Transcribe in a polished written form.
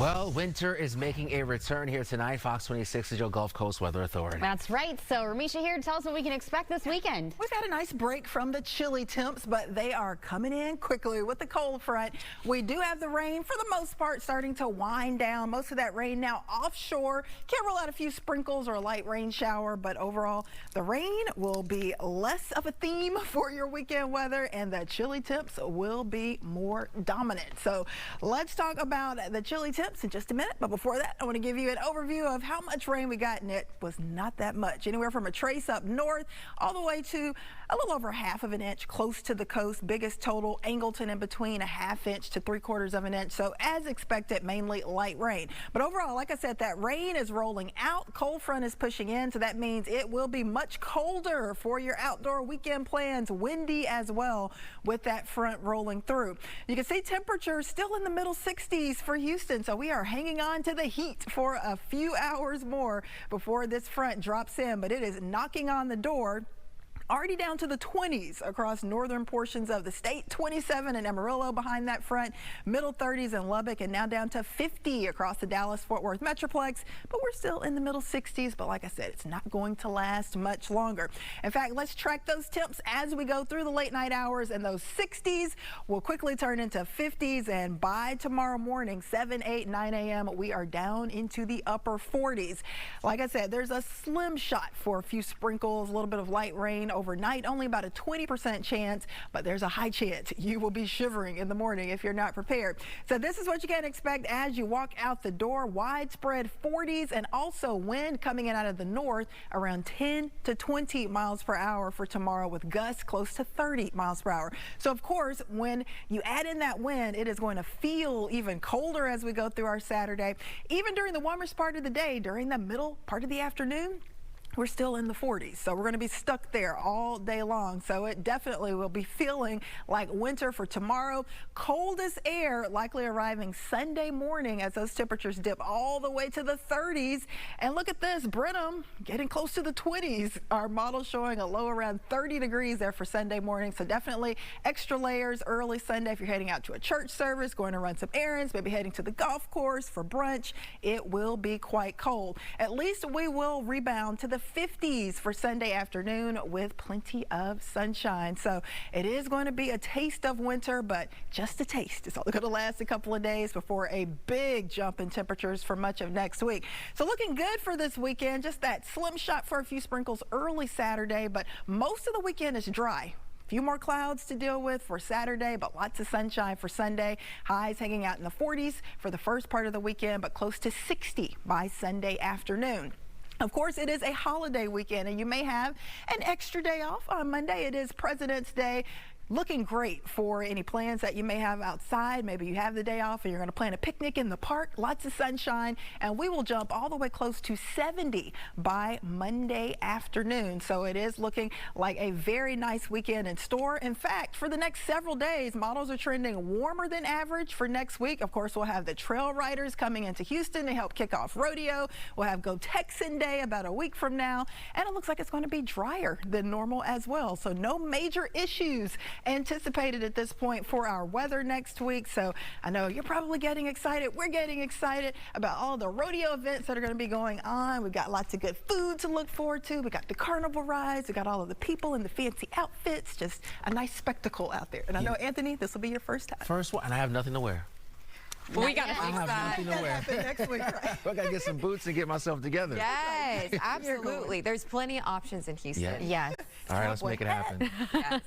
Well, winter is making a return here tonight. Fox 26 is your Gulf Coast Weather Authority. That's right. So Ramisha here to tell us what we can expect this weekend. We've had a nice break from the chilly temps, but they are coming in quickly with the cold front. We do have the rain for the most part starting to wind down. Most of that rain now offshore. Can't rule out a few sprinkles or a light rain shower, but overall the rain will be less of a theme for your weekend weather and the chilly temps will be more dominant. So let's talk about the chilly temps in just a minute, but before that I want to give you an overview of how much rain we got, and it was not that much. Anywhere from a trace up north all the way to a little over ½ of an inch close to the coast. Biggest total Angleton in between ½ inch to 3/4 of an inch. So as expected, mainly light rain, but overall, like I said, that rain is rolling out. Cold front is pushing in, so that means it will be much colder for your outdoor weekend plans. Windy as well with that front rolling through. You can see temperatures still in the middle 60s for Houston, so we are hanging on to the heat for a few hours more before this front drops in, but it is knocking on the door. Already down to the 20s across northern portions of the state. 27 in Amarillo behind that front, middle 30s in Lubbock, and now down to 50 across the Dallas-Fort Worth Metroplex. But we're still in the middle 60s, but like I said, it's not going to last much longer. In fact, let's track those temps as we go through the late night hours, and those 60s will quickly turn into 50s, and by tomorrow morning, 7, 8, 9 a.m., we are down into the upper 40s. Like I said, there's a slim shot for a few sprinkles, a little bit of light rain overnight, only about a 20% chance, but there's a high chance you will be shivering in the morning if you're not prepared. So this is what you can expect as you walk out the door. Widespread 40s, and also wind coming in out of the north around 10 to 20 miles per hour for tomorrow, with gusts close to 30 miles per hour. So of course, when you add in that wind, it is going to feel even colder as we go through our Saturday. Even during the warmest part of the day, during the middle part of the afternoon, we're still in the 40s, so we're going to be stuck there all day long. So it definitely will be feeling like winter for tomorrow. Coldest air likely arriving Sunday morning as those temperatures dip all the way to the 30s. And look at this, Brenham getting close to the 20s. Our model showing a low around 30 degrees there for Sunday morning. So definitely extra layers early Sunday if you're heading out to a church service, going to run some errands, maybe heading to the golf course for brunch. It will be quite cold. At least we will rebound to the 50s for Sunday afternoon with plenty of sunshine. So it is going to be a taste of winter, but just a taste. It's only going to last a couple of days before a big jump in temperatures for much of next week. So looking good for this weekend. Just that slim shot for a few sprinkles early Saturday, but most of the weekend is dry. Few more clouds to deal with for Saturday, but lots of sunshine for Sunday. Highs hanging out in the 40s for the first part of the weekend, but close to 60 by Sunday afternoon. Of course, it is a holiday weekend, and you may have an extra day off on Monday. It is President's Day. Looking great for any plans that you may have outside. Maybe you have the day off and you're going to plan a picnic in the park. Lots of sunshine, and we will jump all the way close to 70 by Monday afternoon. So it is looking like a very nice weekend in store. In fact, for the next several days, models are trending warmer than average for next week. Of course, we'll have the trail riders coming into Houston to help kick off Rodeo. We'll have Go Texan Day about a week from now, and it looks like it's going to be drier than normal as well. So no major issues anticipated at this point for our weather next week. So I know you're probably getting excited. We're getting excited about all the rodeo events that are going to be going on. We've got lots of good food to look forward to. We got the carnival rides. We got all of the people in the fancy outfits. Just a nice spectacle out there. And I know, Anthony, this will be your first time. First one, and I have nothing to wear. Well, we got to fix I have that. nothing to wear. Next week, right? I got to get some boots and get myself together. Yes, absolutely. There's plenty of options in Houston. Yeah. Yes. All right, let's make it happen. Yes.